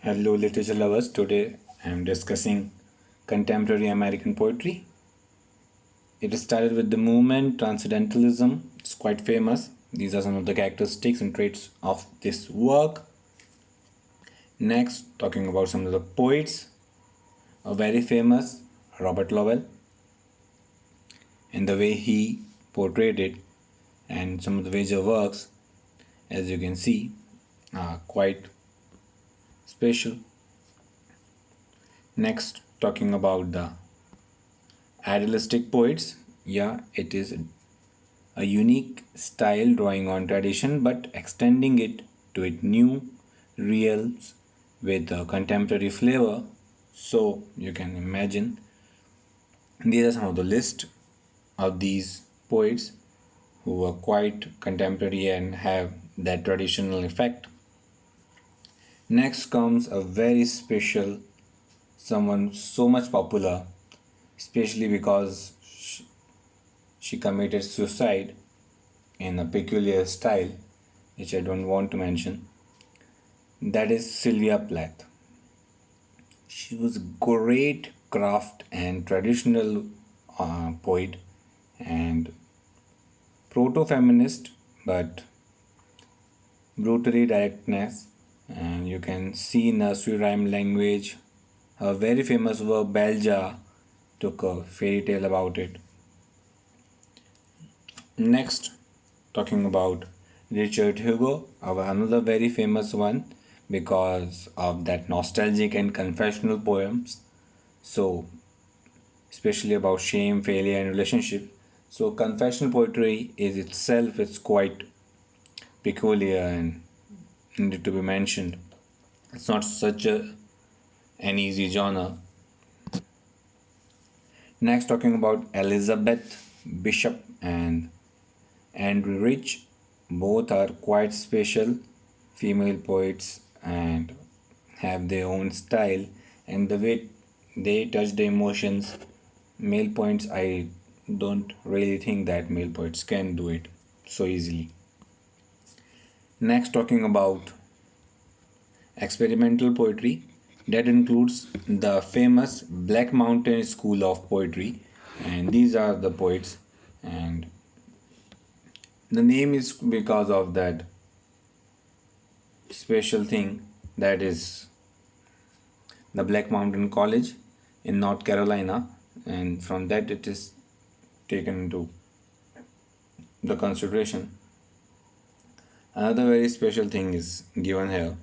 Hello, literature lovers. Today I am discussing contemporary American poetry. It started with the movement Transcendentalism. It's quite famous. These are some of the characteristics and traits of this work. Next, talking about some of the poets. A very famous Robert Lowell, and the way he portrayed it, and some of the major works, as you can see, are quite special. Next, talking about the idealistic poets. Yeah, it is a unique style drawing on tradition but extending it to its new realms with a contemporary flavor. So you can imagine these are some of the list of these poets who are quite contemporary and have that traditional effect. Next comes a very special, someone so much popular, especially because she committed suicide in a peculiar style, which I don't want to mention. That is Sylvia Plath. She was great craft and traditional poet and proto-feminist, but brutally directness, and you can see nursery rhyme language. Her very famous work Belja took a fairy tale about it. Next, talking about Richard Hugo, our another very famous one because of that nostalgic and confessional poems. So, especially about shame, failure, and relationship. So, confessional poetry is itself it's quite peculiar and needed to be mentioned. It's not such an easy genre. Next, talking about Elizabeth Bishop and Andrew Rich. Both are quite special female poets and have their own style, and the way they touch the emotions. Male poets, I don't really think that male poets can do it so easily. Next, talking about experimental poetry, that includes the famous Black Mountain School of Poetry, and these are the poets, and the name is because of that special thing, that is the Black Mountain College in North Carolina, and from that it is taken into the consideration. Another very special thing is given here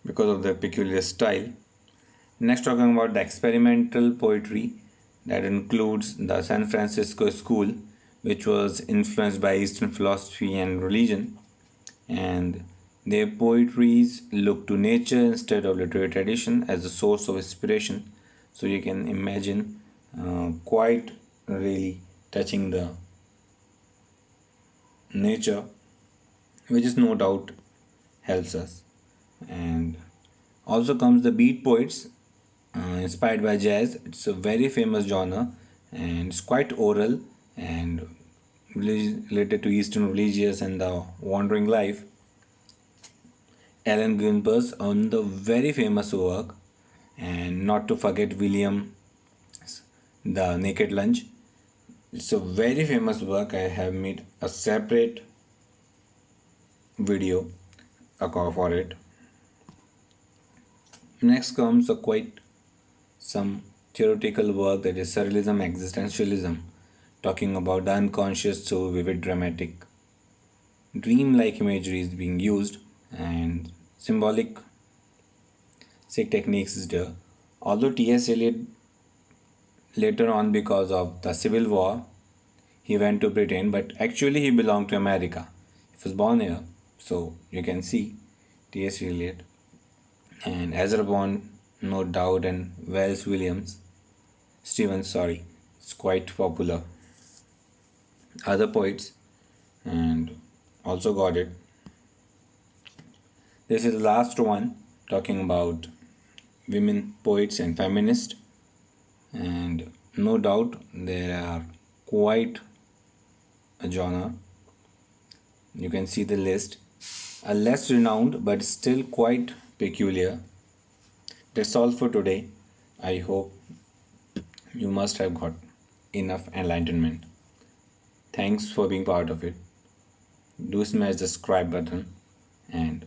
because of their peculiar style. Next, talking about the experimental poetry, that includes the San Francisco School, which was influenced by Eastern philosophy and religion, and their poetries look to nature instead of literary tradition as a source of inspiration. So you can imagine quite really touching the nature, which is no doubt helps us. And also comes the beat poets, inspired by jazz. It's a very famous genre and it's quite oral and related to Eastern religious and the wandering life. Allen Ginsberg's on the very famous work, and not to forget William The Naked Lunch. It's a very famous work. I have made a separate video for it. Next comes a quite some theoretical work, that is Surrealism, Existentialism, talking about the unconscious so vivid dramatic dream-like imagery is being used, and symbolic techniques is there. Although T.S. Eliot later on, because of the Civil War, he went to Britain, but actually he belonged to America. He was born here. So you can see T.S. Eliot and Ezra Pound, no doubt, and Wells Stevens, sorry, it's quite popular. Other poets and also got it. This is the last one, talking about women poets and feminists, and no doubt there are quite a genre. You can see the list. A less renowned but still quite peculiar. That's all for today. I hope you must have got enough enlightenment. Thanks for being part of it. Do smash the subscribe button and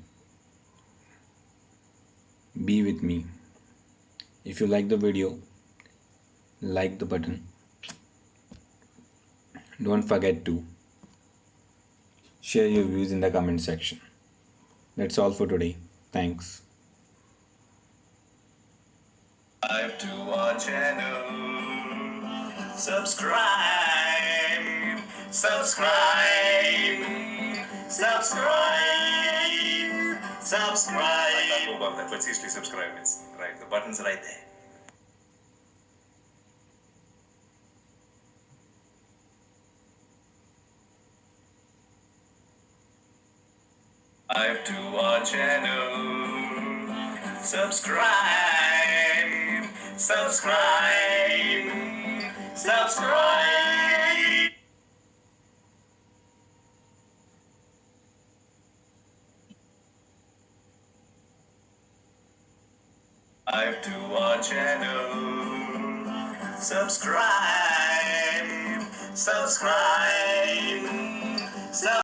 be with me. If you like the video, like the button. Don't forget to share your views in the comment section. That's all for today. Thanks. Subscribe to our channel. Subscribe. Subscribe. Subscribe. Subscribe. I can't go about that, but seriously, subscribe. It's right. The button's right there. Subscribe to our channel. Subscribe. Subscribe. Subscribe. Subscribe to our channel. Subscribe. Subscribe.